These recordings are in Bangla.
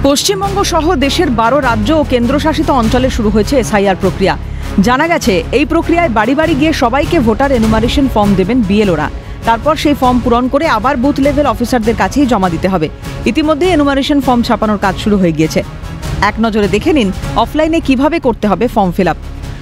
পশ্চিমবঙ্গ সহ দেশের 12 রাজ্য ও কেন্দ্রশাসিত অঞ্চলে শুরু হয়েছে এসআইআর প্রক্রিয়া। জানা গেছে এই প্রক্রিয়ায় বাড়ি বাড়ি গিয়ে সবাইকে ভোটার এনুমারেশন ফর্ম দেবেন বিএলওরা। তারপর সেই ফর্ম পূরণ করে আবার বুথ লেভেল অফিসারদের কাছেই জমা দিতে হবে। ইতিমধ্যে এনুমারেশন ফর্ম ছাপানোর কাজ শুরু হয়ে গিয়েছে। এক নজরে দেখে নিন অফলাইনে কিভাবে করতে হবে ফর্ম ফিল আপ।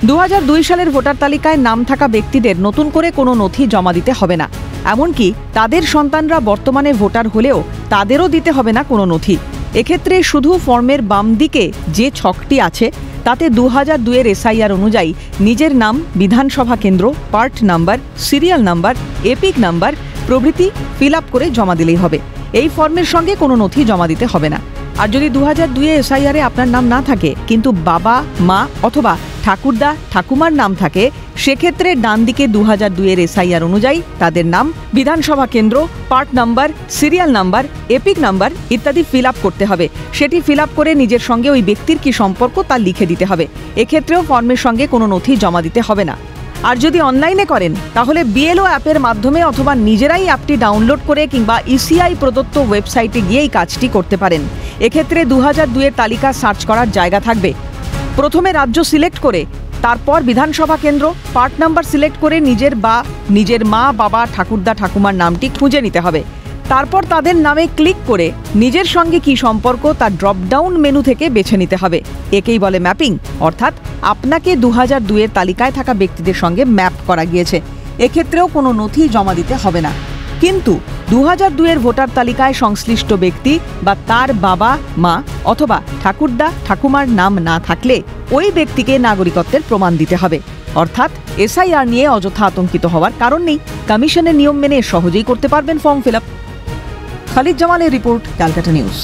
2002 সালের ভোটার তালিকায় নাম থাকা ব্যক্তিদের নতুন করে কোনো নথি জমা দিতে হবে না। এমনকি তাদের সন্তানরা বর্তমানে ভোটার হলেও তাদেরও দিতে হবে না কোনো নথি। এক্ষেত্রে শুধু ফর্মের বাম দিকে যে ছকটি আছে তাতে 2002 এসআইআর অনুযায়ী নিজের নাম, বিধানসভা কেন্দ্র, part number, serial number, epic number প্রভৃতি ফিল আপ করে জমা দিলেই হবে। এই ফর্মের সঙ্গে কোনো নথি জমা দিতে হবে না। আর যদি 2002 এসআইআরে আপনার নাম না থাকে কিন্তু বাবা, মা অথবা ঠাকুরদা, ঠাকুমার নাম থাকে, সেক্ষেত্রে ডান দিকে 2002 এসআইআর অনুযায়ী তাদের নাম, বিধানসভা কেন্দ্র, part number, serial number, epic number ইত্যাদি ফিল আপ করতে হবে। সেটি ফিল আপ করে নিজের সঙ্গে ওই ব্যক্তির কি সম্পর্ক তা লিখে দিতে হবে। এক্ষেত্রেও ফর্মের সঙ্গে কোনো নথি জমা দিতে হবে না। আর যদি অনলাইনে করেন তাহলে বিএলও অ্যাপের মাধ্যমে অথবা নিজেরাই অ্যাপটি ডাউনলোড করে কিংবা ইসিআই প্রদত্ত ওয়েবসাইটে গিয়েই কাজটি করতে পারেন। এক্ষেত্রে 2002 তালিকা সার্চ করার জায়গা থাকবে। প্রথমে রাজ্য সিলেক্ট করে তারপর বিধানসভা কেন্দ্র, পার্ট নাম্বার সিলেক্ট করে নিজের মা, বাবা, ঠাকুরদা, ঠাকুমার নামটি খুঁজে নিতে হবে। তারপর তাদের নামে ক্লিক করে নিজের সঙ্গে কি সম্পর্ক তা ড্রপডাউন মেনু থেকে বেছে নিতে হবে। একেই বলে ম্যাপিং, অর্থাৎ আপনাকে 2002 তালিকায় থাকা ব্যক্তিদের সঙ্গে ম্যাপ করা গিয়েছে। এক্ষেত্রেও কোনো নথি জমা দিতে হবে না। কিন্তু 2002 ভোটার তালিকায় সংশ্লিষ্ট ব্যক্তি বা তার বাবা, মা অথবা ঠাকুরদা, ঠাকুমার নাম না থাকলে ওই ব্যক্তিকে নাগরিকত্বের প্রমাণ দিতে হবে। অর্থাৎ এসআইআর নিয়ে অযথা আতঙ্কিত হওয়ার কারণ নেই। কমিশনের নিয়ম মেনে সহজেই করতে পারবেন ফর্ম ফিল আপ। খালিদ জামালের রিপোর্ট, ক্যালকাটা নিউজ।